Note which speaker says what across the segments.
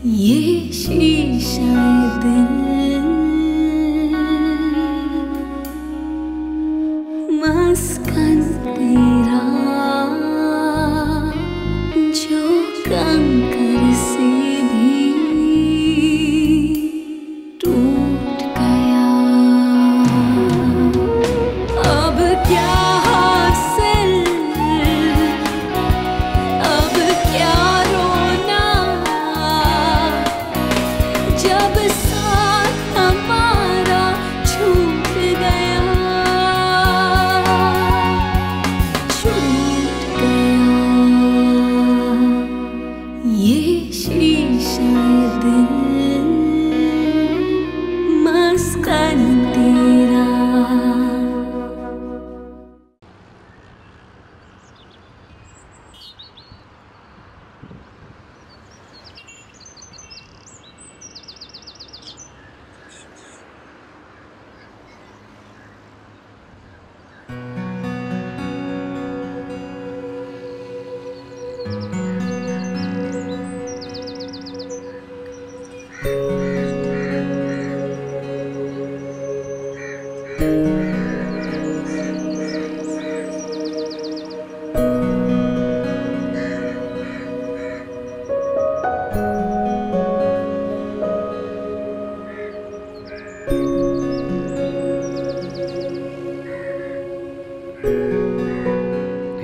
Speaker 1: ये शीशा दिल मस्कन तेरा जो कंकर से भी टूट गया। अब क्या हासिल, अब क्या रोना, जब साथ हमारा छूट गया, छूट गया। ये शीशा दिल मस्कन तेरा।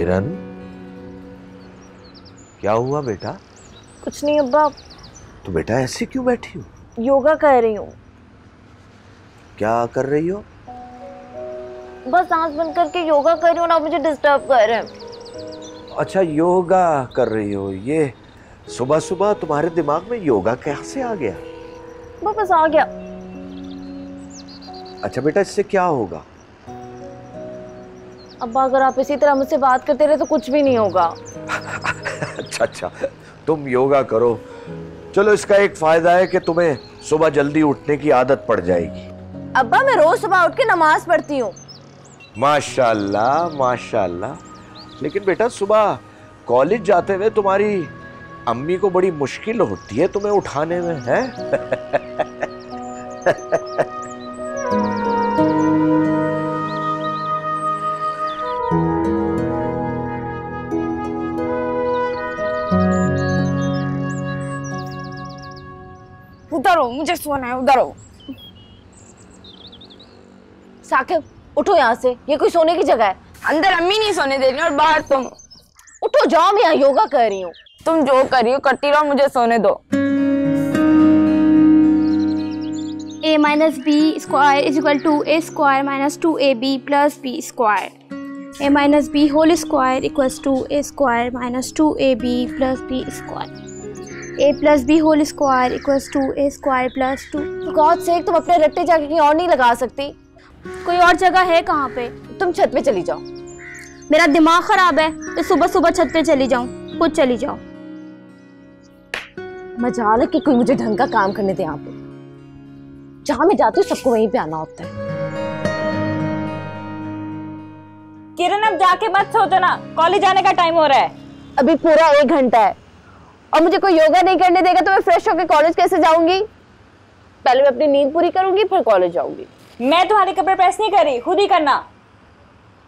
Speaker 2: किरण, क्या हुआ बेटा?
Speaker 3: कुछ नहीं अब्बा।
Speaker 2: तो बेटा ऐसे क्यों बैठी हो?
Speaker 3: योगा कर रही हूँ।
Speaker 2: क्या कर रही हो?
Speaker 3: बस आंख बंद करके योगा कर रही हूँ ना, मुझे डिस्टर्ब कर रहे हैं।
Speaker 2: अच्छा, योगा कर रही हो। ये सुबह सुबह तुम्हारे दिमाग में योगा कैसे आ गया?
Speaker 3: बस आ गया।
Speaker 2: अच्छा बेटा, इससे क्या होगा?
Speaker 3: अब्बा अगर आप इसी तरह मुझसे बात करते रहे तो कुछ भी नहीं होगा।
Speaker 2: अच्छा, तुम योगा करो। चलो, इसका एक फायदा है कि तुम्हें सुबह जल्दी उठने की आदत पड़ जाएगी।
Speaker 3: अब्बा मैं रोज सुबह उठ के नमाज पढ़ती हूँ।
Speaker 2: माशाल्लाह माशाल्लाह। लेकिन बेटा, सुबह कॉलेज जाते हुए तुम्हारी अम्मी को बड़ी मुश्किल होती है तुम्हें उठाने में, है?
Speaker 3: उधर हो, मुझे सोना है। उधर हो। साकिब उठो यहाँ से, ये कोई सोने की जगह है?
Speaker 4: अंदर अम्मी नहीं सोने दे रही और बाहर तुम।
Speaker 3: उठो जाओ, मैं यहाँ योगा कर रही हूँ।
Speaker 4: तुम जो कर रही हो करती रहो, मुझे सोने दो।
Speaker 5: a minus b square is equal to a square minus 2ab plus b square. a minus b whole square equals to a square minus 2ab plus b square. a plus b whole square equals to a square plus 2.
Speaker 3: God sake, तुम अपने रट्टे जाके कहीं और नहीं लगा सकती?
Speaker 5: कोई और जगह है कहाँ पे?
Speaker 3: तुम छत पे चली जाओ।
Speaker 5: मेरा दिमाग खराब है तो सुबह सुबह छत पे चली जाऊँ? खुद चली जाओ।
Speaker 3: मजाल है कि कोई मुझे ढंग का काम करने दे। यहाँ पे जहाँ मैं जाती हूँ सबको वहीं पे आना होता है।
Speaker 4: किरण अब जाके मत सोचो ना, कॉलेज जाने का टाइम हो रहा है।
Speaker 3: अभी पूरा 1 घंटा है और मुझे कोई योगा नहीं करने देगा तो मैं फ्रेश होकर कॉलेज कैसे जाऊंगी? पहले मैं अपनी नींद पूरी करूंगी फिर कॉलेज जाऊंगी।
Speaker 4: मैं तुम्हारे कपड़े प्रेस नहीं कर रही, खुद ही करना।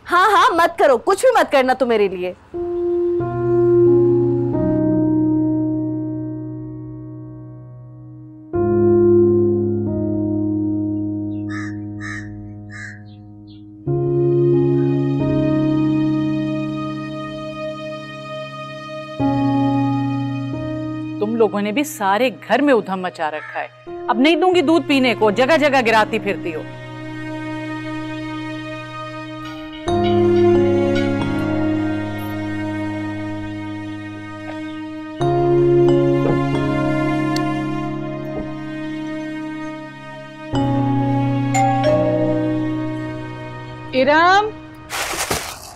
Speaker 3: हाँ मत करो, कुछ भी मत करना तुम मेरे लिए।
Speaker 6: तुम लोगों ने भी सारे घर में उधम मचा रखा है। अब नहीं दूंगी दूध पीने को, जगह जगह गिराती फिरती हो। इरम,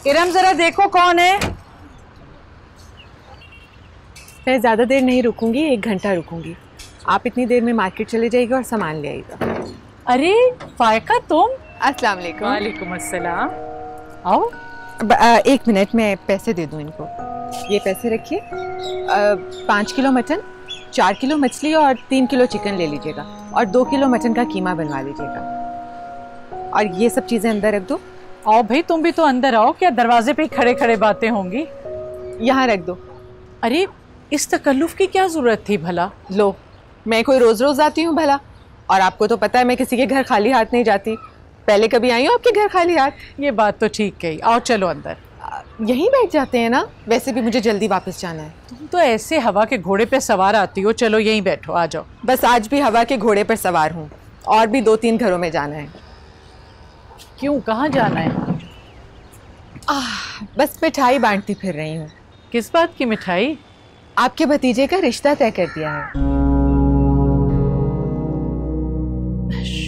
Speaker 6: इरम जरा देखो कौन है।
Speaker 7: मैं ज़्यादा देर नहीं रुकूंगी, 1 घंटा रुकूंगी। आप इतनी देर में मार्केट चले जाइएगा और सामान ले आइएगा।
Speaker 6: अरे फायका तुम?
Speaker 7: अस्सलाम वालेकुम।
Speaker 6: वालेकुम अस्सलाम। आओ।
Speaker 7: 1 मिनट में पैसे दे दूं इनको। ये पैसे रखिए। 5 किलो मटन, 4 किलो मछली और 3 किलो चिकन ले लीजिएगा और 2 किलो मटन का कीमा बनवा लीजिएगा। और ये सब चीजें अंदर रख दो।
Speaker 6: आओ भाई, तुम भी तो अंदर आओ। क्या दरवाजे पे खड़े खड़े बातें होंगी?
Speaker 7: यहाँ रख दो।
Speaker 6: अरे इस तकल्लुफ की क्या जरूरत थी भला?
Speaker 7: लो, मैं कोई रोज रोज आती हूँ भला? और आपको तो पता है मैं किसी के घर खाली हाथ नहीं जाती। पहले कभी आई हूँ आपके घर खाली हाथ?
Speaker 6: ये बात तो ठीक कही। आओ चलो अंदर।
Speaker 7: यहीं बैठ जाते हैं ना, वैसे भी मुझे जल्दी वापस जाना है।
Speaker 6: तुम तो ऐसे हवा के घोड़े पे सवार आती हो। चलो यहीं बैठो, आ जाओ।
Speaker 7: बस आज भी हवा के घोड़े पर सवार हूँ और भी 2-3 घरों में जाना है।
Speaker 6: क्यों, कहाँ जाना है?
Speaker 7: बस मिठाई बांटती फिर रही हूँ।
Speaker 6: किस बात की मिठाई?
Speaker 7: आपके भतीजे का रिश्ता तय कर दिया है।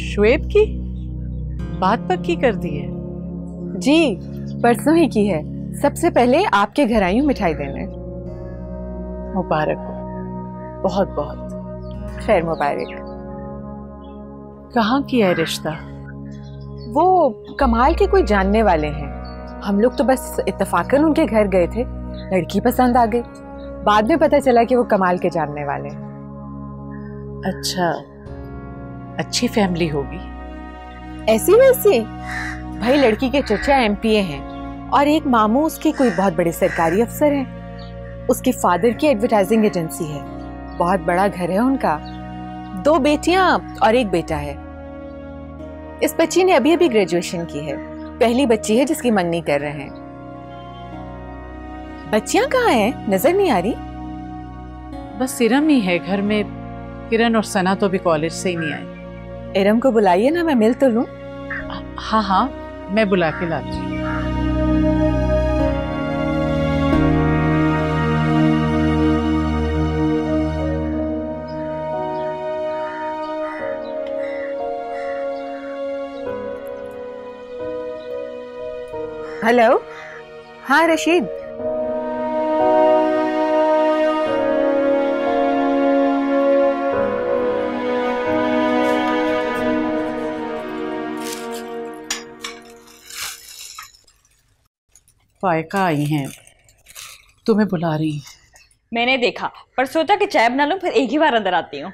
Speaker 6: शुएब की बात पक्की कर दी है?
Speaker 7: जी, परसों ही की है। सबसे पहले आपके घर आई हूँ मिठाई देने।
Speaker 6: मुबारक हो, बहुत बहुत।
Speaker 7: खैर मुबारक।
Speaker 6: कहाँ किया है रिश्ता?
Speaker 7: वो कमाल के कोई जानने वाले हैं। हम लोग तो बस इत्तेफाकन उनके घर गए थे, लड़की पसंद आ गई। बाद में पता चला कि वो कमाल के जानने वाले हैं।
Speaker 6: अच्छा, अच्छी फैमिली होगी।
Speaker 7: ऐसी वैसी भाई, लड़की के चचा एमपीए हैं और एक मामू उसके कोई बहुत बड़े सरकारी अफसर हैं। उसके फादर की एडवर्टाइजिंग एजेंसी है। बहुत बड़ा घर है उनका। 2 बेटियां और 1 बेटा है। इस बच्ची ने अभी अभी ग्रेजुएशन की है। पहली बच्ची है जिसकी मंगनी कर रहे हैं। बच्चियां कहाँ हैं? नजर नहीं आ रही।
Speaker 6: बस इरम ही है घर में। किरण और सना तो भी कॉलेज से ही नहीं आए।
Speaker 7: इरम को बुलाइए ना, मैं मिल तो लूं।
Speaker 6: हाँ हाँ, मैं बुला के लाती हूँ।
Speaker 7: हेलो, हाँ रशीद।
Speaker 6: फायका आई हैं, तुम्हें बुला रही हैं।
Speaker 4: मैंने देखा, पर सोचा कि चाय बना लूं, फिर एक ही बार अंदर आती हूँ।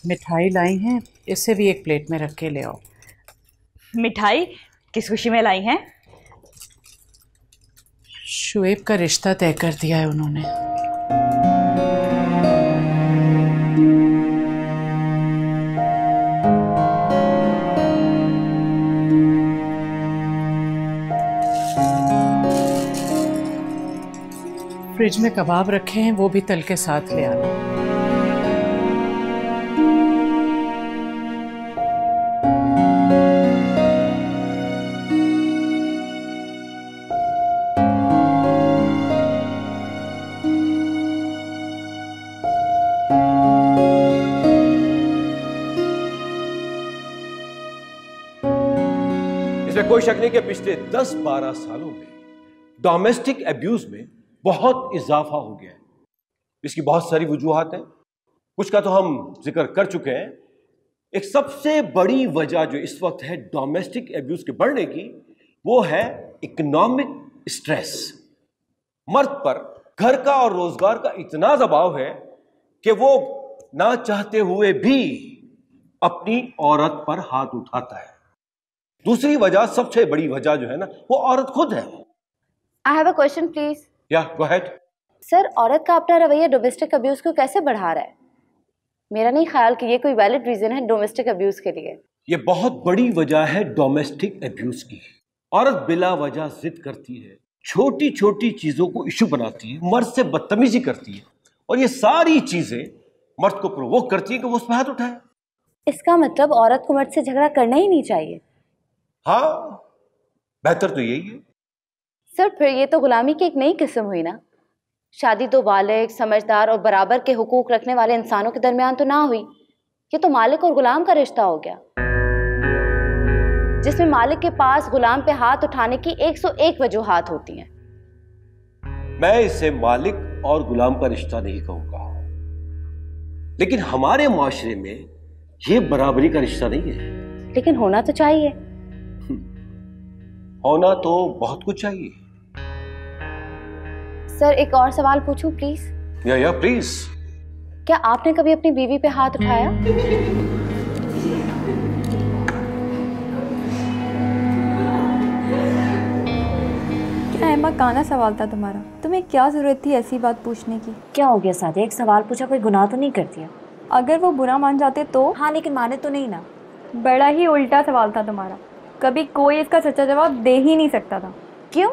Speaker 6: मिठाई लाई हैं, इसे भी एक प्लेट में रख के ले आओ।
Speaker 4: मिठाई किस खुशी में लाई हैं?
Speaker 6: शुएब का रिश्ता तय कर दिया है उन्होंने। फ्रिज में कबाब रखे हैं, वो भी तल के साथ ले आना।
Speaker 8: इसमें कोई शक नहीं कि पिछले 10-12 सालों में डोमेस्टिक एब्यूज में बहुत इजाफा हो गया है। इसकी बहुत सारी वजूहात हैं, कुछ का तो हम जिक्र कर चुके हैं। एक सबसे बड़ी वजह जो इस वक्त है डोमेस्टिक एब्यूज के बढ़ने की, वो है इकोनॉमिक स्ट्रेस। मर्द पर घर का और रोजगार का इतना दबाव है कि वो ना चाहते हुए भी अपनी औरत पर हाथ उठाता है। दूसरी वजह, सबसे बड़ी वजह जो है ना, वो औरत खुद है।
Speaker 3: I have a question please.
Speaker 8: या गो अहेड।
Speaker 3: सर, औरत का अपना रवैया डोमेस्टिक अब्यूज को कैसे बढ़ा रहा है? मेरा नहीं ख्याल कि ये कोई वैलिड रीजन है डोमेस्टिक अब्यूज के लिए।
Speaker 8: ये बहुत बड़ी वजह है डोमेस्टिक अब्यूज की। औरत बिला वजह जिद करती है, छोटी छोटी चीजों को इशू बनाती है, मर्द से बदतमीजी करती है, और ये सारी चीजें मर्द को प्रोवोक करती है कि वो उस पर हाथ उठाए।
Speaker 3: इसका मतलब औरत को मर्द से झगड़ा करना ही नहीं चाहिए।
Speaker 8: हाँ, बेहतर तो यही है।
Speaker 3: सर, फिर ये तो गुलामी की एक नई किस्म हुई ना। शादी तो बालिग, समझदार और बराबर के हुकूक रखने वाले इंसानों के दरमियान तो ना हुई, ये तो मालिक और गुलाम का रिश्ता हो गया, जिसमें मालिक के पास गुलाम पे हाथ उठाने की 101 वजूहात होती हैं।
Speaker 8: मैं इसे मालिक और गुलाम का रिश्ता नहीं कहूंगा, लेकिन हमारे मुआशरे में ये बराबरी का रिश्ता नहीं है।
Speaker 3: लेकिन होना तो चाहिए।
Speaker 8: होना तो बहुत कुछ चाहिए।
Speaker 3: सर एक और सवाल पूछूं प्लीज?
Speaker 8: या प्लीज।
Speaker 3: क्या आपने कभी अपनी बीवी पे हाथ उठाया?
Speaker 9: क्या एम्मा, काना सवाल था तुम्हारा। तुम्हें क्या जरूरत थी ऐसी बात पूछने की?
Speaker 10: क्या हो गया सादिया, एक सवाल पूछा, कोई गुनाह तो नहीं कर दिया?
Speaker 9: अगर वो बुरा मान जाते तो?
Speaker 10: हाँ लेकिन माने तो नहीं ना।
Speaker 9: बड़ा ही उल्टा सवाल था तुम्हारा, कभी कोई इसका सच्चा जवाब दे ही नहीं सकता था।
Speaker 10: क्यों?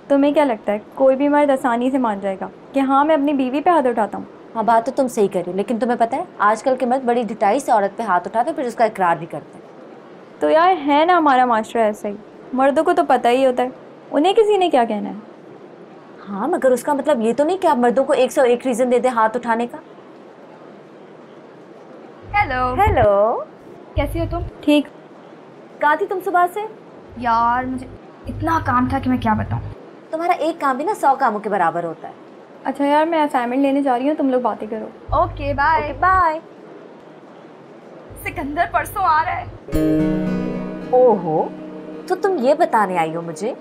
Speaker 9: तुम्हें क्या लगता है कोई भी मर्द आसानी से मान जाएगा कि हाँ मैं अपनी बीवी पे हाथ उठाता हूँ?
Speaker 10: हाँ बात तो तुम सही कर रही हो, लेकिन तुम्हें पता है आजकल के मर्द बड़ी ढिठाई से औरत पे हाथ उठाते फिर उसका इकरार भी करते हैं।
Speaker 9: तो यार है ना हमारा मास्टर ऐसा ही, मर्दों को तो पता ही होता है उन्हें किसी ने क्या कहना है।
Speaker 10: हाँ मगर उसका मतलब ये तो नहीं कि आप मर्दों को 101 रीजन दे दे हाथ उठाने का।
Speaker 5: हेलो।
Speaker 10: हेलो,
Speaker 5: कैसी हो तुम?
Speaker 9: ठीक।
Speaker 10: कहाँ थी तुम सुबह से?
Speaker 5: यार मुझे इतना काम था कि मैं क्या बताऊँ।
Speaker 10: तुम्हारा एक काम भी ना 100 कामों के बराबर होता है।
Speaker 9: अच्छा यार मैं असाइनमेंट लेने जा रही हूँ, तुम लोग बातें करो।
Speaker 5: Okay bye.
Speaker 10: Okay bye.
Speaker 5: Sikandar परसों आ रहा है।
Speaker 10: ओहो, तो तुम ये बताने आई हो मुझे?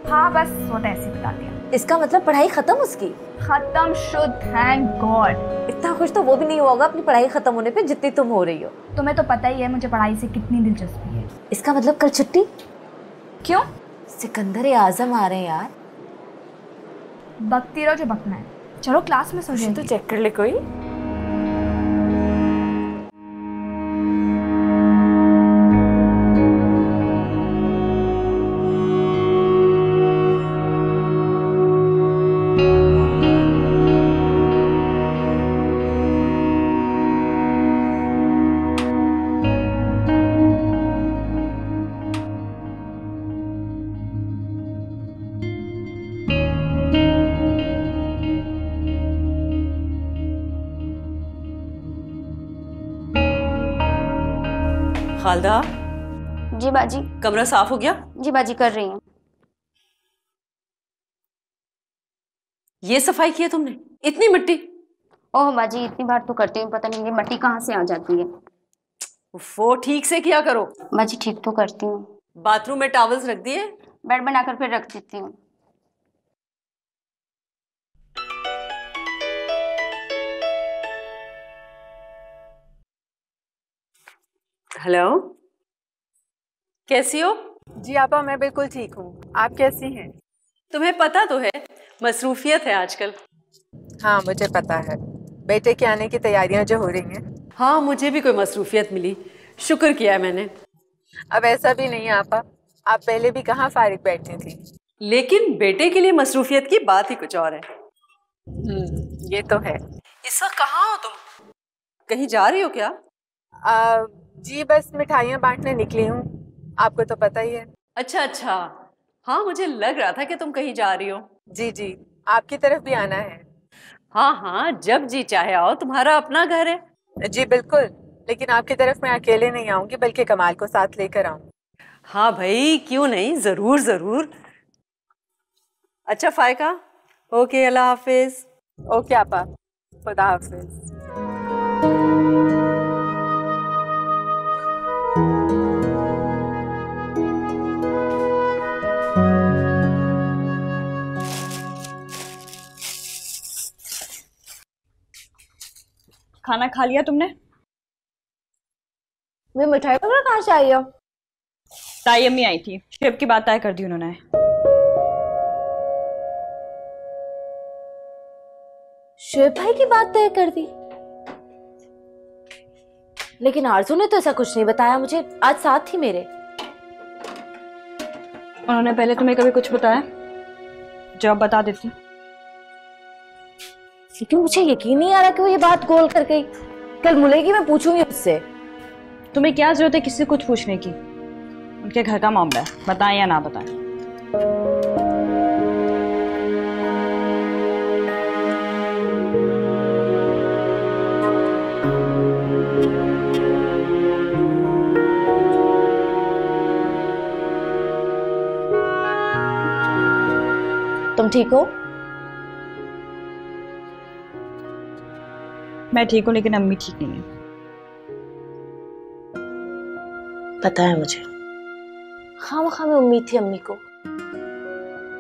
Speaker 5: हाँ बस वो तो ऐसे ही बता दिया।
Speaker 10: इसका मतलब पढ़ाई खत्म उसकी?
Speaker 5: खत्म शुद्ध, थैंक गॉड।
Speaker 10: इतना खुश तो वो भी नहीं होगा अपनी पढ़ाई खत्म होने पे जितनी तुम हो रही हो।
Speaker 5: तुम्हें तो पता ही है मुझे पढ़ाई से कितनी दिलचस्पी है।
Speaker 10: इसका मतलब कल छुट्टी?
Speaker 5: क्यों?
Speaker 10: सिकंदर आजम आ रहे हैं यार।
Speaker 5: बकती रहो जो बकना है। चलो क्लास में सो जाओ।
Speaker 10: तो चेक कर ले कोई।
Speaker 6: खालदा,
Speaker 5: जी बाजी।
Speaker 6: कमरा साफ हो गया?
Speaker 5: जी बाजी कर रही हूँ।
Speaker 6: ये सफाई की है तुमने? इतनी मिट्टी?
Speaker 5: ओह बाजी इतनी बार तो करती हूँ, पता नहीं ये मट्टी कहाँ से आ जाती है।
Speaker 6: वो ठीक से किया करो।
Speaker 5: बाजी ठीक तो करती हूँ।
Speaker 6: बाथरूम में टॉवल्स रख दिए?
Speaker 5: बेड बनाकर फिर रख देती हूँ।
Speaker 6: हेलो, कैसी हो?
Speaker 7: जी आपा मैं बिल्कुल ठीक हूँ, आप कैसी हैं?
Speaker 6: तुम्हें पता तो है मसरूफियत है आजकल।
Speaker 7: हाँ मुझे पता है, बेटे के आने की तैयारियां जो हो रही हैं।
Speaker 6: हाँ मुझे भी कोई मसरूफियत मिली, शुक्र किया है मैंने।
Speaker 7: अब ऐसा भी नहीं है आपा, आप पहले भी कहाँ फारिग बैठती थी।
Speaker 6: लेकिन बेटे के लिए मसरूफियत की बात ही कुछ और है।
Speaker 7: ये तो है।
Speaker 6: इस वक्त कहाँ हो तुम? कहीं जा रही हो क्या?
Speaker 7: जी बस मिठाइयाँ बांटने निकली हूँ, आपको तो पता ही है।
Speaker 6: अच्छा अच्छा, हाँ मुझे लग रहा था कि तुम कहीं जा रही हो।
Speaker 7: जी जी, आपकी तरफ भी आना है।
Speaker 6: हाँ हाँ, जब जी चाहे आओ, तुम्हारा अपना घर है।
Speaker 7: जी बिल्कुल, लेकिन आपकी तरफ मैं अकेले नहीं आऊंगी बल्कि कमाल को साथ लेकर आऊँ।
Speaker 6: हाँ भाई क्यों नहीं, जरूर जरूर। अच्छा फायका, ओके अल्लाह हाफिज।
Speaker 7: ओके आपा, खुदा हाफिज।
Speaker 4: खाना खा लिया तुमने?
Speaker 3: मैं मिठाई वगैरह कहाँ से आई हो?
Speaker 4: ताई अम्मी आई थी, शेफ की बात तय कर दी उन्होंने।
Speaker 3: शुएब भाई की बात तय कर दी? लेकिन आरजू ने तो ऐसा कुछ नहीं बताया मुझे, आज साथ थी मेरे।
Speaker 4: उन्होंने पहले तुम्हें कभी कुछ बताया? जब बता देती।
Speaker 3: लेकिन मुझे यकीन नहीं आ रहा कि वो ये बात गोल कर गई। कल मिलेगी, मैं पूछूंगी उससे।
Speaker 4: तुम्हें क्या जरूरत है किसी से कुछ पूछने की? उनके घर का मामला है, बताएं या ना बताएं।
Speaker 3: तुम ठीक हो?
Speaker 4: मैं ठीक हूँ लेकिन अम्मी ठीक नहीं है।
Speaker 3: पता है मुझे, खामखा में उम्मीद थी अम्मी को।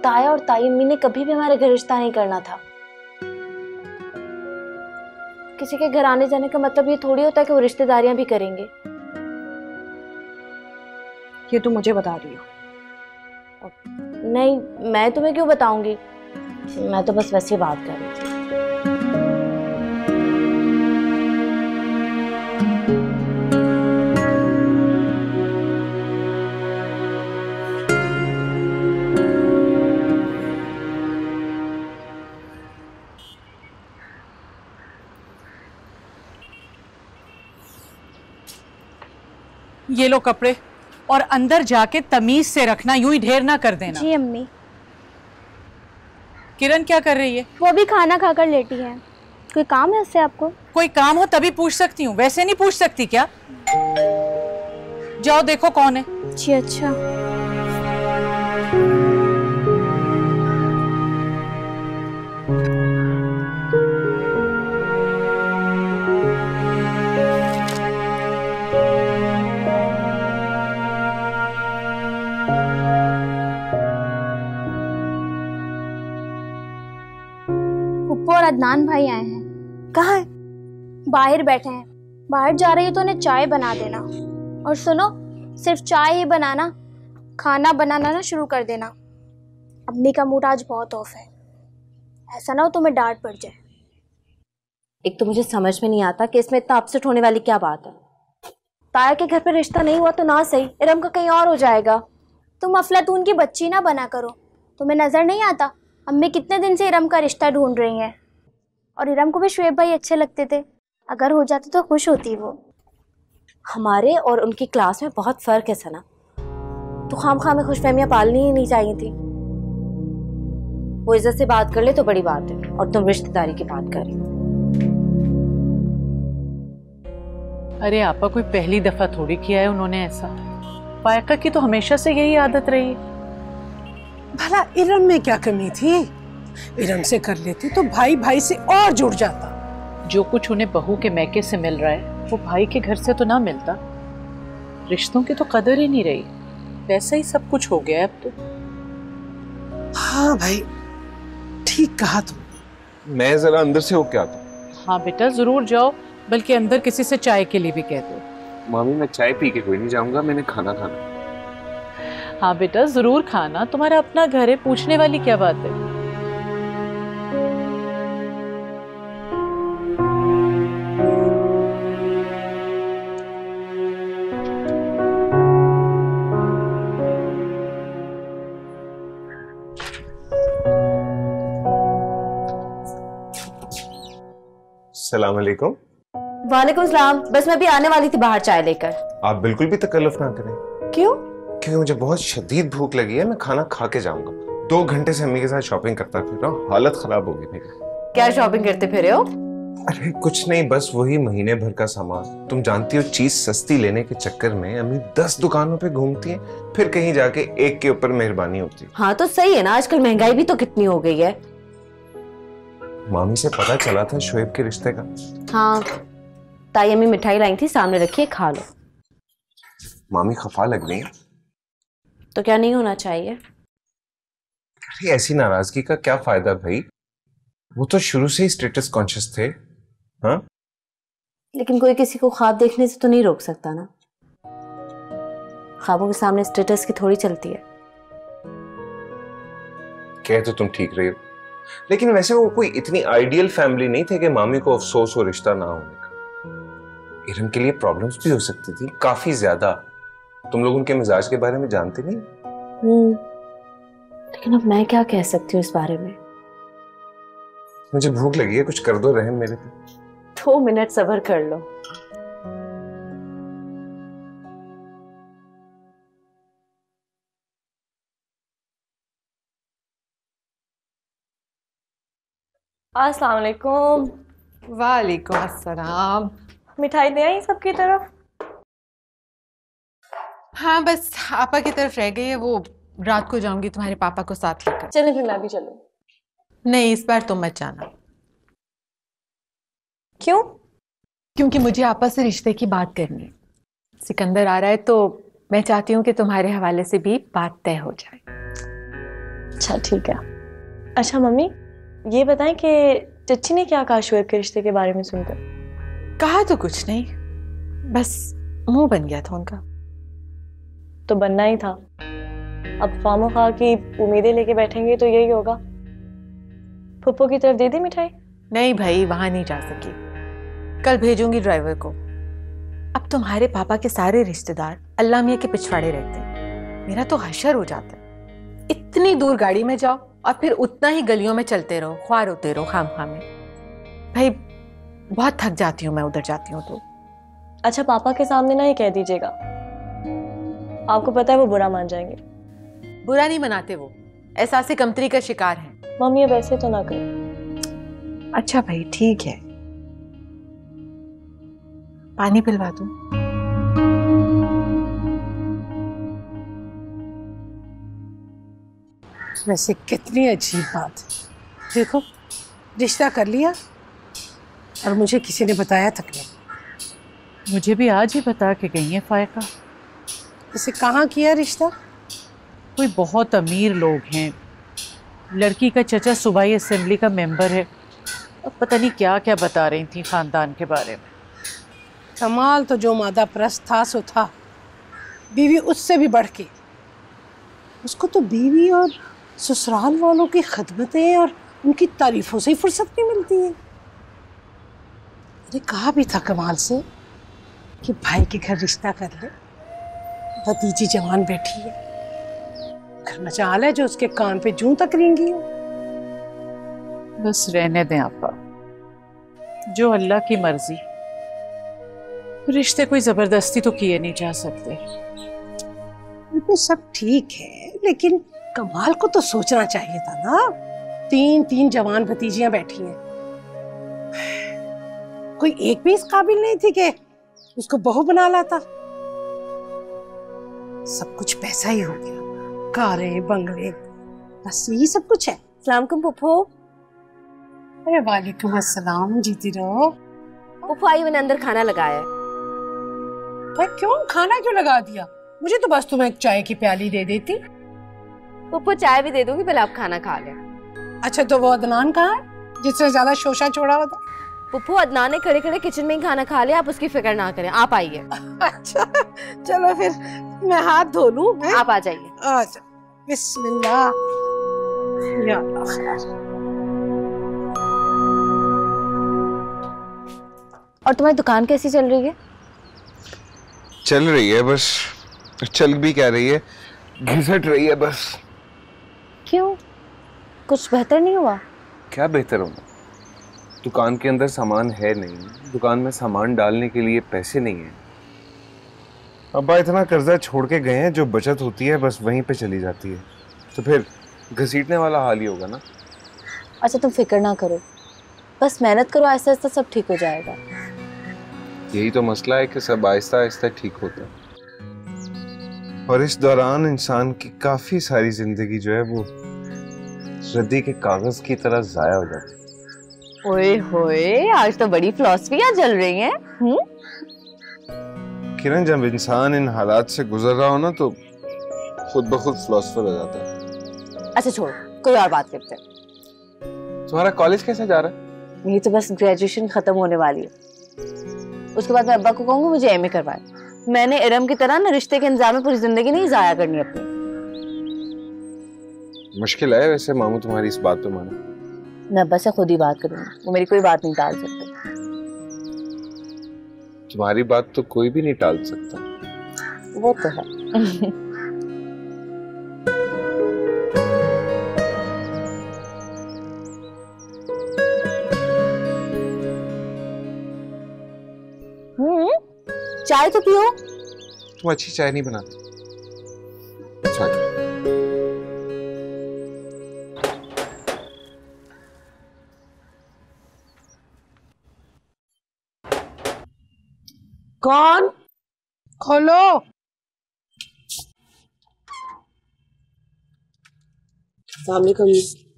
Speaker 3: ताया और ताई अम्मी ने कभी भी हमारे घर रिश्ता नहीं करना था। किसी के घर आने जाने का मतलब ये थोड़ी होता है कि वो रिश्तेदारियां भी करेंगे।
Speaker 4: ये तुम मुझे बता रही हो?
Speaker 3: नहीं, मैं तुम्हें क्यों बताऊंगी, मैं तो बस वैसे ही बात कर रही थी।
Speaker 6: ये लो कपड़े, और अंदर जाके तमीज से रखना, यूं ही ढेर ना कर देना।
Speaker 5: जी अम्मी।
Speaker 6: किरण क्या कर रही है?
Speaker 5: वो भी खाना खाकर लेटी है। कोई काम है उससे आपको?
Speaker 6: कोई काम हो तभी पूछ सकती हूँ, वैसे नहीं पूछ सकती क्या? जाओ देखो कौन है।
Speaker 5: जी अच्छा। और अदनान भाई आए हैं।
Speaker 3: कहाँ है?
Speaker 5: बाहर बैठे हैं। बाहर जा रही है तो उन्हें चाय बना देना। और सुनो, सिर्फ चाय ही बनाना, खाना बनाना ना शुरू कर देना। अम्मी का मूड आज बहुत ऑफ है, ऐसा ना हो तुम्हें डांट पड़ जाए।
Speaker 3: एक तो मुझे समझ में नहीं आता कि इसमें इतना अपसेट होने वाली क्या बात है। ताया के घर पर रिश्ता नहीं हुआ तो ना सही, इरम का कहीं और हो जाएगा।
Speaker 5: तुम अफलातून की बच्ची ना बना करो। तुम्हें नजर नहीं आता अम्मी कितने दिन से इरम का रिश्ता ढूंढ रही हैं। और इरम को भी शुएब भाई अच्छे लगते थे, अगर हो जाते तो खुश होती वो।
Speaker 3: हमारे और उनकी क्लास में बहुत फर्क है सना, तो खामखा में खुशफहमियां पालनी ही नहीं चाहिए थी। वो इज्जत से बात कर ले तो बड़ी बात है, और तुम रिश्तेदारी की बात कर रही हो।
Speaker 6: अरे आपा कोई पहली दफा थोड़ी किया है उन्होंने ऐसा। पायका की तो हमेशा से यही आदत रही है।
Speaker 11: भला इरम में क्या कमी थी? इरम से कर लेती तो भाई भाई से और जुड़ जाता।
Speaker 6: जो कुछ उन्हें बहू के मैके से मिल रहा है वो भाई के घर से तो ना मिलता। रिश्तों की तो कदर ही नहीं रही, वैसा ही सब कुछ हो गया है अब तो।
Speaker 11: हाँ भाई, ठीक कहा तुम।
Speaker 8: मैं जरा अंदर से होके आता हूँ।
Speaker 6: हाँ बेटा जरूर जाओ, बल्कि अंदर किसी से चाय के लिए भी कह दो।
Speaker 2: मामी मैं चाय पी के कोई नहीं जाऊंगा, मैंने खाना खाना।
Speaker 6: हाँ बेटा जरूर खाना, तुम्हारा अपना घर है, पूछने वाली क्या बात है।
Speaker 12: अस्सलाम वालेकुम।
Speaker 3: वालेकुम सलाम। बस मैं भी आने वाली थी बाहर चाय लेकर।
Speaker 12: आप बिल्कुल भी तकल्लुफ ना करें।
Speaker 3: क्यों?
Speaker 12: क्योंकि मुझे बहुत शदीद भूख लगी है, मैं खाना खा के जाऊंगा। 2 घंटे से अम्मी के साथ शॉपिंग करता फिर रहा हूँ, हालत खराब होगी मेरी।
Speaker 3: क्या शॉपिंग करते फिर हो?
Speaker 12: अरे कुछ नहीं, बस वही महीने भर का सामान। तुम जानती हो चीज सस्ती लेने के चक्कर में अम्मी 10 दुकानों पे घूमती है, फिर कहीं जाके एक के ऊपर मेहरबानी होती है।
Speaker 3: हाँ तो सही है ना, आजकल महंगाई भी तो कितनी हो गई है।
Speaker 12: मामी से पता चला था शुएब के रिश्ते का।
Speaker 3: हाँ, ताई अम्मी मिठाई लाई थी, सामने रखिए, खा लो।
Speaker 12: मामी खफा लग रही है।
Speaker 3: तो क्या नहीं होना चाहिए?
Speaker 12: अरे ऐसी नाराजगी का क्या फायदा भाई, वो तो शुरू से ही स्टेटस कॉन्शियस थे। हाँ,
Speaker 3: लेकिन कोई किसी को ख्वाब देखने से तो नहीं रोक सकता ना। ख्वाबों के सामने स्टेटस की थोड़ी चलती है।
Speaker 12: कह तो तुम ठीक रही हो, लेकिन वैसे वो कोई इतनी आइडियल फैमिली नहीं थे कि मामी को अफसोस हो रिश्ता ना होने का। इरम के लिए प्रॉब्लम्स भी हो सकती थी, काफी ज्यादा। तुम लोग उनके मिजाज के बारे में जानते नहीं।
Speaker 3: लेकिन अब मैं क्या कह सकती हूँ इस बारे में?
Speaker 12: मुझे भूख लगी है, कुछ कर दो रहम मेरे पे।
Speaker 3: 2 मिनट सब्र कर लो।
Speaker 9: अस्सलाम वालेकुम।
Speaker 7: वालेकुम अस्सलाम।
Speaker 9: मिठाई ले आई सबकी तरफ?
Speaker 7: हाँ बस आपा की तरफ रह गई है, वो रात को जाऊंगी तुम्हारे पापा को साथ लेकर।
Speaker 9: चले फिर मैं भी चलूं।
Speaker 7: नहीं, इस बार तुम मत जाना।
Speaker 9: क्यों?
Speaker 7: क्योंकि मुझे आपा से रिश्ते की बात करनी है। सिकंदर आ रहा है तो मैं चाहती हूँ कि तुम्हारे हवाले से भी बात तय हो जाए।
Speaker 13: अच्छा ठीक है। अच्छा मम्मी, ये बताएं कि चच्ची ने क्या कहा शुएब के रिश्ते के बारे में सुनकर?
Speaker 7: कहा तो कुछ नहीं, बस मुंह बन गया था उनका।
Speaker 13: तो बनना ही था। अब फामो खा की उम्मीदें लेके बैठेंगे तो यही होगा। फुप्पो की तरफ दे दी मिठाई?
Speaker 7: नहीं भाई, वहां नहीं जा सकी। कल भेजूंगी ड्राइवर को। अब तुम्हारे पापा के सारे रिश्तेदार अल्लाह मियां के पिछवाड़े रहते हैं, मेरा तो हशर हो जाता है। इतनी दूर गाड़ी में जाओ और फिर उतना ही गलियों में चलते रहो, ख्वार होते रहो खाम में। भाई बहुत थक जाती हूँ मैं उधर जाती हूँ तो।
Speaker 13: अच्छा पापा के सामने ना ही कह दीजिएगा, आपको पता है वो बुरा मान जाएंगे।
Speaker 7: बुरा नहीं मनाते, वो एहसास कमतरी का शिकार है।
Speaker 13: मम्मी अब ऐसे तो ना करो।
Speaker 7: अच्छा भाई ठीक है, पानी पिलवा दूं?
Speaker 11: वैसे कितनी अजीब बात है, देखो रिश्ता कर लिया और मुझे किसी ने बताया तक नहीं।
Speaker 6: मुझे भी आज ही बता के गई है फायका।
Speaker 11: इसे कहाँ किया रिश्ता?
Speaker 6: कोई बहुत अमीर लोग हैं, लड़की का चचा सूबाई असेंबली का मेंबर है। अब पता नहीं क्या क्या बता रही थी खानदान के बारे में।
Speaker 11: कमाल तो जो मादा परस्त था सो था, बीवी उससे भी बढ़ के। उसको तो बीवी और ससुराल वालों की खिदमतें और उनकी तारीफों से ही फुर्सत नहीं मिलती है। मैंने कहा भी था कमाल से कि भाई के घर रिश्ता कर ले, भतीजी जवान बैठी है, घर मचाल है जो उसके कान पे जूं तक रेंगी हो।
Speaker 6: बस रहने दें आपा, जो अल्लाह की मर्जी। रिश्ते कोई जबरदस्ती तो किए नहीं जा सकते।
Speaker 11: तो सब ठीक है, लेकिन कमाल को तो सोचना चाहिए था ना। 3 जवान भतीजियां बैठी हैं, कोई एक भी इस काबिल नहीं थी कि उसको बहू बना लाता। सब कुछ पैसा ही हो गया, कारें बंगले, बस यही सब कुछ है।
Speaker 3: अस्सलाम वालेकुम पुप्पो।
Speaker 11: अरे वालेकुम अस्सलाम, जीती रहो।
Speaker 3: पुप्पो आई, मैंने अंदर खाना लगाया है।
Speaker 11: भाई क्यों खाना क्यों लगा दिया? मुझे तो बस तुम्हें एक चाय की प्याली दे देती।
Speaker 3: पुप्पो चाय भी दे दूंगी, पहले आप खाना खा लें।
Speaker 11: अच्छा तो वो अदनान कहाँ है जिससे ज्यादा शोशा छोड़ा हुआ था?
Speaker 3: पुप्पो अदनान ने खड़े खड़े किचन में ही खाना खा लिया, आप उसकी फिक्र ना करें, आप आइए।
Speaker 11: अच्छा चलो फिर मैं हाथ धो लूं।
Speaker 3: आप आ जाइए।
Speaker 11: अच्छा बिस्मिल्लाह। या अल्लाह।
Speaker 3: और तुम्हारी दुकान कैसी चल रही है?
Speaker 12: चल रही है, बस चल भी क्या रही है, घिसट रही है बस।
Speaker 3: क्यों, कुछ बेहतर नहीं हुआ?
Speaker 12: क्या बेहतर होगा, दुकान के अंदर सामान है नहीं, दुकान में सामान डालने के लिए पैसे नहीं है। अब्बा इतना कर्जा छोड़ के गए हैं, जो बचत होती है बस वहीं पे चली जाती है, तो फिर घसीटने वाला हाल ही होगा ना।
Speaker 3: अच्छा तुम फिक्र ना करो, बस मेहनत करो, आहिस्ता आहिस्ता सब ठीक हो जाएगा।
Speaker 12: यही तो मसला है कि सब आहिस्ता आहिस्ता ठीक होता है, और इस दौरान इंसान की काफी सारी जिंदगी जो है वो रद्दी के कागज की तरह जाया हो जाती है।
Speaker 3: ओए होए, आज तो बड़ी फिलॉसफियां चल रही हैं।
Speaker 12: किरण, जब इंसान इन हालात से गुजर रहा हो ना तो खुद ब खुद फिलोसफर हो जाता है।
Speaker 3: अच्छा छोड़ो, कोई और बात करते हैं।
Speaker 12: तुम्हारा कॉलेज कैसा जा रहा है?
Speaker 3: मेरी तो बस ग्रेजुएशन खत्म होने वाली है, उसके बाद मैं अब्बा को कहूंगी मुझे एमए करवाए। मैंने इरम की तरह ना रिश्ते के इंतजाम में पूरी जिंदगी नहीं जाया करनी अपनी।
Speaker 12: मुश्किल है वैसे मामू तुम्हारी इस बात पे माने।
Speaker 3: मैं अब्बा से खुद ही बात करूंगी, वो मेरी कोई बात नहीं टाल सकते।
Speaker 12: तुम्हारी बात तो कोई भी नहीं टाल सकता।
Speaker 3: वो तो है। चाय तो पियो।
Speaker 12: तुम अच्छी चाय नहीं बनाती। चाय
Speaker 11: कौन? खोलो।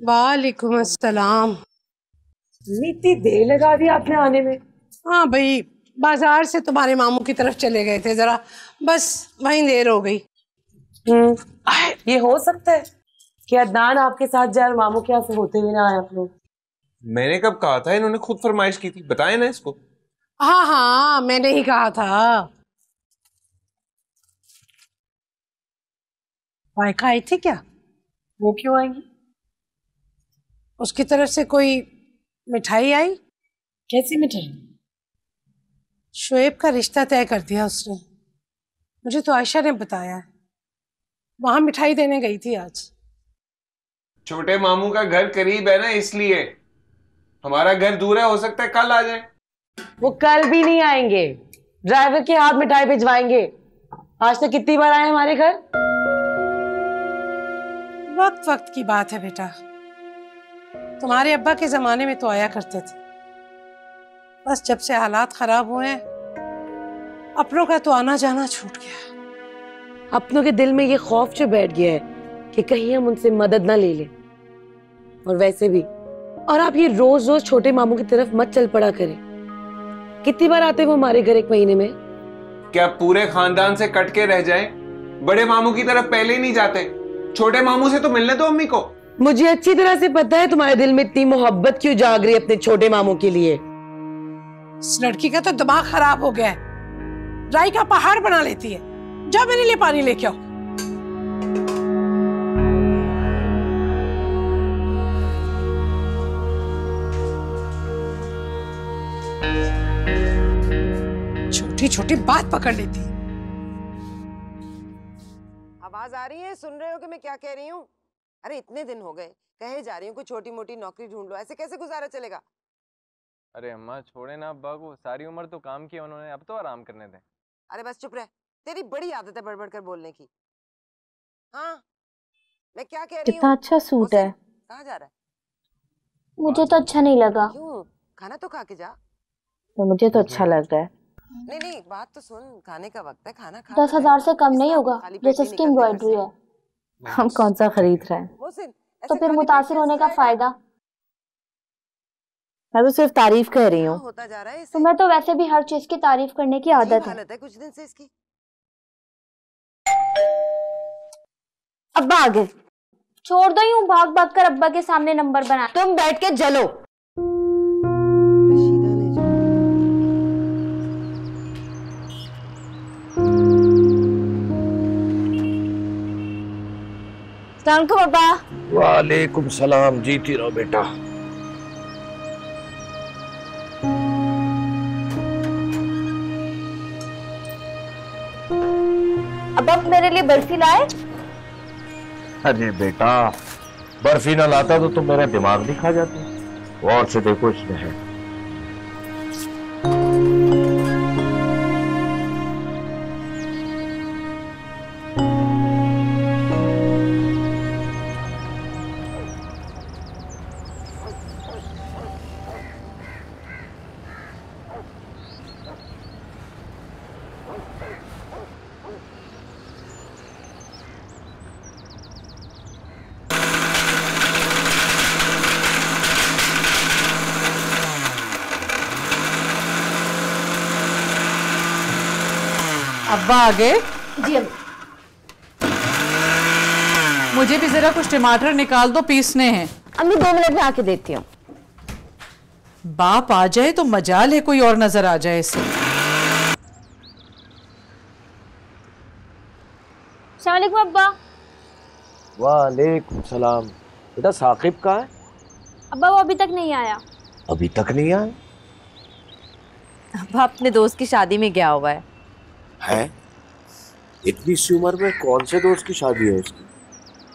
Speaker 11: वालेकुम अस्सलाम।
Speaker 14: इतनी देर लगा दी आपने आने में?
Speaker 11: हाँ भाई, बाजार से तुम्हारे मामू की तरफ चले गए थे जरा, बस वहीं देर हो गई।
Speaker 14: ये हो सकता है कि अदनान आपके साथ जाए और मामू के यहाँ से होते हुए ना आए आप लोग।
Speaker 12: मैंने कब कहा था? इन्होंने खुद फरमाइश की थी, बताए ना इसको।
Speaker 11: हाँ हाँ मैंने ही कहा था। वाइका आई थी क्या?
Speaker 14: वो क्यों आएंगी?
Speaker 11: उसकी तरफ से कोई मिठाई आई?
Speaker 14: कैसी मिठाई?
Speaker 11: शोएब का रिश्ता तय कर दिया उसने, मुझे तो आयशा ने बताया है। वहां मिठाई देने गई थी आज।
Speaker 12: छोटे मामू का घर करीब है ना, इसलिए। हमारा घर दूर है, हो सकता है कल आ जाए।
Speaker 14: वो कल भी नहीं आएंगे, ड्राइवर के हाथ मिठाई भिजवाएंगे। आज तक कितनी बार आए हमारे घर?
Speaker 11: वक्त वक्त की बात है बेटा, तुम्हारे अब्बा के जमाने में तो आया करते थे, बस जब से हालात खराब हुए हैं अपनों का तो आना जाना छूट गया।
Speaker 14: अपनों के दिल में ये खौफ जो बैठ गया है कि कहीं हम उनसे मदद ना ले लें। और वैसे भी, और आप ये रोज रोज छोटे मामू की तरफ मत चल पड़ा करें। कितनी बार आते वो हमारे घर एक महीने में?
Speaker 12: क्या पूरे खानदान से कट के रह जाए? बड़े मामू की तरफ पहले ही नहीं जाते? छोटे मामू से तो मिलने दो अम्मी को।
Speaker 14: मुझे अच्छी तरह से पता है तुम्हारे दिल में इतनी मोहब्बत क्यों जाग रही है अपने छोटे मामू के लिए।
Speaker 11: इस लड़की का तो दिमाग खराब हो गया है, राई का पहाड़ बना लेती है। जाओ मेरे लिए पानी लेके आओ। छोटी छोटी बात पकड़ लेती है।
Speaker 15: आवाज आ रही है? सुन रहे हो कि मैं क्या कह रही हूँ? अरे इतने दिन हो गए, कहे जा रही हूँ कोई छोटी मोटी नौकरी ढूंढ लो, ऐसे कैसे गुजारा चलेगा?
Speaker 16: अरे अम्मा छोड़े ना अब्बा को, सारी उम्र तो काम किया उन्होंने, अब तो आराम करने दें।
Speaker 15: अरे बस चुप रह, तेरी बड़ी आदत है बड़बड़ कर बोलने की। हाँ मैं क्या कह रही हूँ?
Speaker 3: कितना अच्छा सूट है।
Speaker 15: कहाँ जा रहा है?
Speaker 3: मुझे तो अच्छा नहीं लगा।
Speaker 15: क्यों? खाना तो खा के जा।
Speaker 3: तो मुझे तो अच्छा लग रहा है।
Speaker 15: नहीं नहीं बात तो सुन, खाने का वक्त है, खाना खा।
Speaker 3: 10,000 से कम नहीं होगा, जैसे इसकी एम्ब्रॉयडरी है। हम कौन सा खरीद रहे हैं? तो फिर मुतासिर होने का फायदा? मैं तो सिर्फ तारीफ कर रही हूँ। तुम्हें तो वैसे भी हर चीज की तारीफ करने की आदत है।
Speaker 15: कुछ दिन से इसकी।
Speaker 3: अब्बा आ गए, छोड़ दो यूं भाग भाग कर अब्बा के सामने नंबर बना। तुम बैठ के जलो। पापा।
Speaker 2: वालेकुम सलाम, जीती रहो बेटा।
Speaker 3: अब आप मेरे लिए बर्फी लाए?
Speaker 2: अरे बेटा, बर्फी ना लाता तो तुम मेरा दिमाग नहीं खा जाती। और से देखो इसमें है।
Speaker 6: अब्बा आ गए?
Speaker 3: जी अम्मा।
Speaker 6: मुझे भी जरा कुछ टमाटर निकाल दो, पीसने हैं।
Speaker 3: अम्मी 2 मिनट में आके देती हूँ।
Speaker 6: बाप आ जाए तो मजाल है कोई और नजर आ जाए इसे।
Speaker 3: अस्सलामुअलैकुम अब्बा।
Speaker 2: वालेकुम सलाम। बेटा साकिब कहाँ है?
Speaker 5: अब्बा वो अभी तक नहीं आया।
Speaker 2: अभी तक नहीं आया?
Speaker 3: अब्बा अपने दोस्त की शादी में गया हुआ
Speaker 2: है? इतनी सी उम्र में कौन से दोस्त की शादी है इसकी?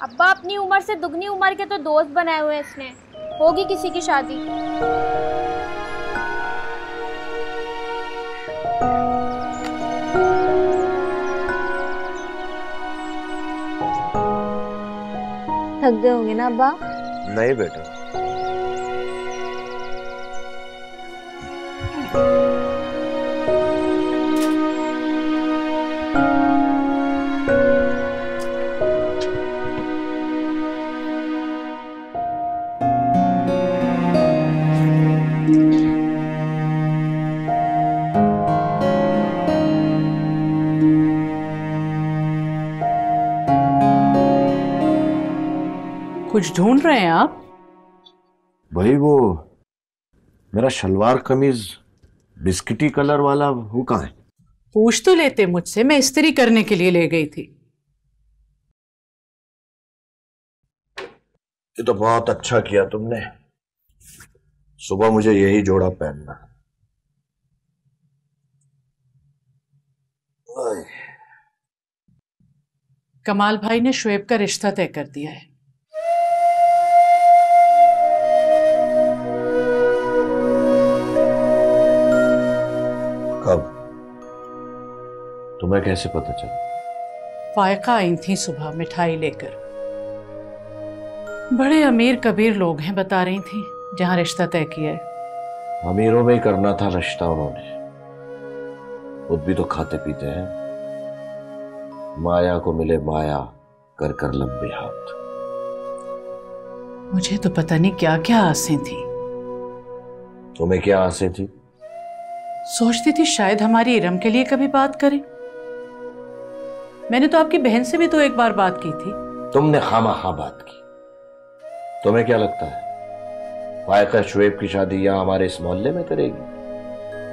Speaker 5: अब्बा अपनी उम्र से दुगनी उम्र के तो दोस्त बनाए हुए इसने, होगी किसी की शादी।
Speaker 3: थक गए होंगे ना अब्बा?
Speaker 2: नहीं बेटा।
Speaker 6: कुछ ढूंढ रहे हैं आप?
Speaker 2: भाई वो मेरा शलवार कमीज बिस्किटी कलर वाला वो कहाँ है?
Speaker 6: पूछ तो लेते मुझसे, मैं इस्त्री करने के लिए ले गई थी।
Speaker 2: ये तो बहुत अच्छा किया तुमने, सुबह मुझे यही जोड़ा पहनना।
Speaker 6: कमाल भाई ने शुएब का रिश्ता तय कर दिया है।
Speaker 2: कब? तुम्हें कैसे पता चला?
Speaker 6: फायका आई थी सुबह मिठाई लेकर। बड़े अमीर कबीर लोग हैं बता रही थी जहां रिश्ता तय किया है।
Speaker 2: अमीरों में ही करना था रिश्ता उन्होंने, खुद भी तो खाते पीते हैं। माया को मिले माया, कर कर लंबे हाथ।
Speaker 6: मुझे तो पता नहीं क्या क्या आसें थी।
Speaker 2: तुम्हें क्या आसें थी?
Speaker 6: सोचती थी शायद हमारी इरम के लिए कभी बात करें। मैंने तो आपकी बहन से भी तो एक बार बात की थी।
Speaker 2: तुमने खामखा बात की। तुम्हें क्या लगता है फायका शुएब की शादी यहाँ हमारे इस मोहल्ले में करेगी?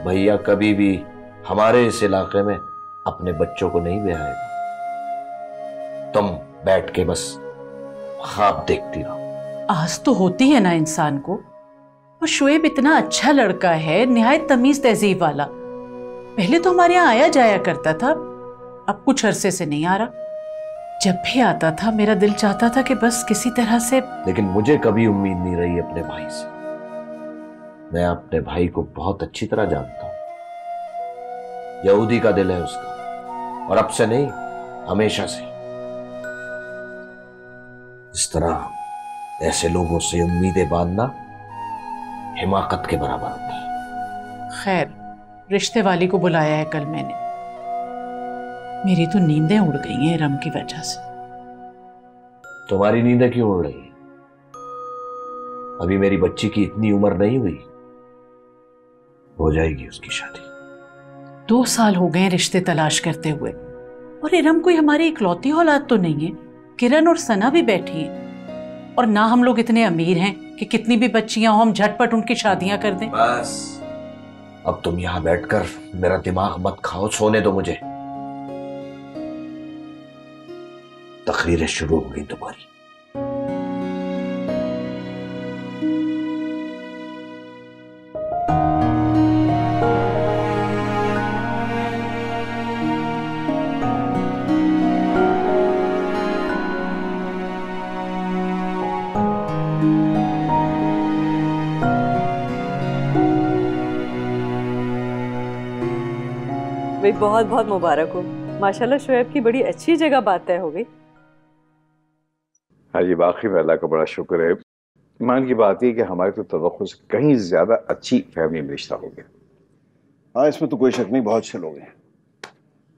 Speaker 2: भैया कभी भी हमारे इस इलाके में अपने बच्चों को नहीं ब्याहेगा। तुम बैठ के बस ख्वाब देखती रहो।
Speaker 6: आस तो होती है ना इंसान को। और शुएब इतना अच्छा लड़का है, निहायत तमीज तहजीब वाला। पहले तो हमारे यहाँ आया जाया करता था, अब कुछ अरसे से नहीं आ रहा। जब भी आता था मेरा दिल चाहता था कि बस किसी तरह से।
Speaker 2: लेकिन मुझे कभी उम्मीद नहीं रही अपने भाई से। मैं अपने भाई को बहुत अच्छी तरह जानता हूं। यहूदी का दिल है उसका, और अब से नहीं हमेशा से। इस तरह ऐसे लोगों से उम्मीदें बांधना हिमाकत के बराबर होता है।
Speaker 6: खैर, रिश्ते वाली को बुलाया है कल मैंने। मेरी तो नींदें उड़ गई हैं रम की वजह से।
Speaker 2: तुम्हारी नींदें क्यों उड़ रही? अभी मेरी बच्ची की इतनी उम्र नहीं हुई, हो जाएगी उसकी शादी।
Speaker 6: 2 साल हो गए रिश्ते तलाश करते हुए, और इरम कोई हमारी इकलौती औलाद तो नहीं है। किरण और सना भी बैठी हैं, और ना हम लोग इतने अमीर हैं कि कितनी भी बच्चियां हो हम झटपट उनकी शादियां कर दें।
Speaker 2: बस अब तुम यहां बैठकर मेरा दिमाग मत खाओ, सोने दो मुझे। तकरीरें शुरू हो गई तुम्हारी।
Speaker 17: भाई बहुत बहुत मुबारक हो। माशाल्लाह शुएब की बड़ी अच्छी जगह बात तय हो गई।
Speaker 18: हाँ जी, बाकी में अल्लाह का बड़ा शुक्र है। ईमान की बात है कि हमारे तो तवक्कुल से कहीं ज्यादा अच्छी फैमिली में रिश्ता हो गया।
Speaker 19: हाँ, इसमें तो कोई शक नहीं, बहुत अच्छे लोग हैं।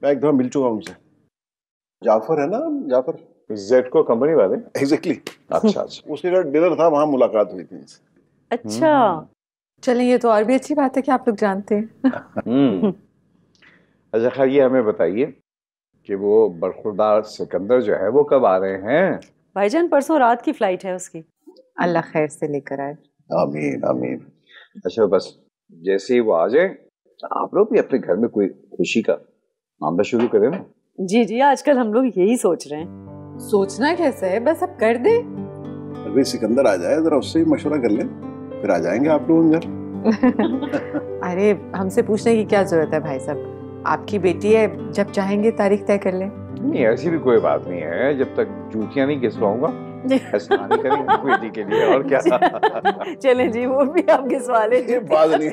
Speaker 19: मैं एक दफा मिल चुका हूं उनसे। जाफर है ना, जाफर
Speaker 18: जेडको कंपनी वाले।
Speaker 19: एग्जैक्टली।
Speaker 18: अच्छा अच्छा।
Speaker 19: उसके घर डिनर था, वहां मुलाकात हुई थी इनसे।
Speaker 17: अच्छा,
Speaker 7: चलें, ये तो और भी अच्छी बात है कि आप लोग जानते हैं।
Speaker 18: अच्छा खैर, ये हमें बताइए कि वो बरखुरदार सिकंदर जो है वो कब आ रहे हैं?
Speaker 17: भाईजान परसों रात की फ्लाइट है उसकी।
Speaker 7: अल्लाह खैर से लेकर आए।
Speaker 18: आमीन आमीन। अच्छा, बस जैसे ही वो आ जाए आप लोग भी अपने घर में कोई खुशी का मामला शुरू करें ना।
Speaker 17: जी जी, आजकल हम लोग यही सोच रहे हैं।
Speaker 7: सोचना कैसे है, बस अब कर दे।
Speaker 19: अभी सिकंदर आ जाए, जरा उससे ही मशवरा कर ले, फिर आ जाएंगे आप लोग घर।
Speaker 7: अरे हमसे पूछने की क्या जरूरत है भाई साहब, आपकी बेटी है, जब चाहेंगे तारीख तय कर ले।
Speaker 18: नहीं, ऐसी भी कोई बात नहीं है, जब तक जूतियां नहीं घिसवाऊंगा ऐसा नहीं करेंगे बेटी के लिए। और क्या।
Speaker 17: चलें जी, वो भी आप घिसवा ले।
Speaker 19: बात नहीं।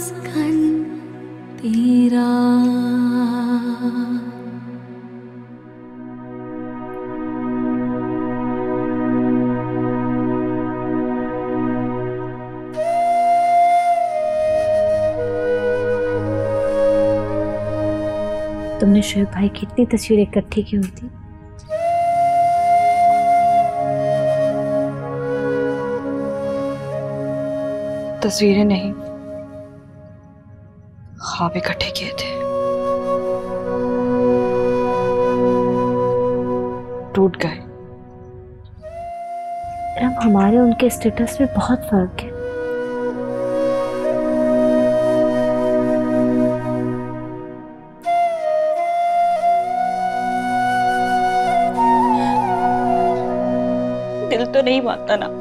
Speaker 1: मस्कन तेरा।
Speaker 3: तुमने शोएब भाई की इतनी तस्वीरें इकट्ठी की हुई थी?
Speaker 4: तस्वीरें नहीं, ख्वाब इकट्ठे किए थे, टूट गए।
Speaker 3: अब हमारे उनके स्टेटस में बहुत फर्क है।
Speaker 4: दिल तो नहीं मानता ना।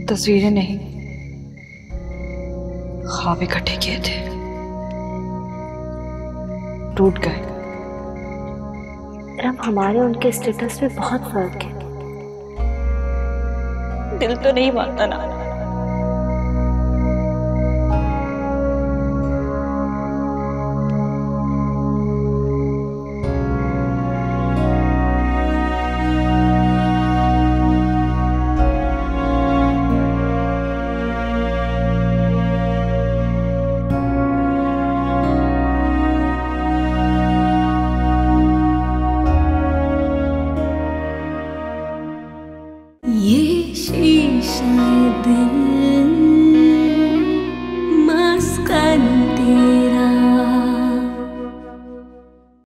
Speaker 4: तस्वीरें नहीं, ख्वाब इकट्ठे किए थे, टूट गए।
Speaker 3: अब हमारे उनके स्टेटस में बहुत फर्क है।
Speaker 4: दिल तो नहीं मानता ना।
Speaker 1: ये शीशा दिल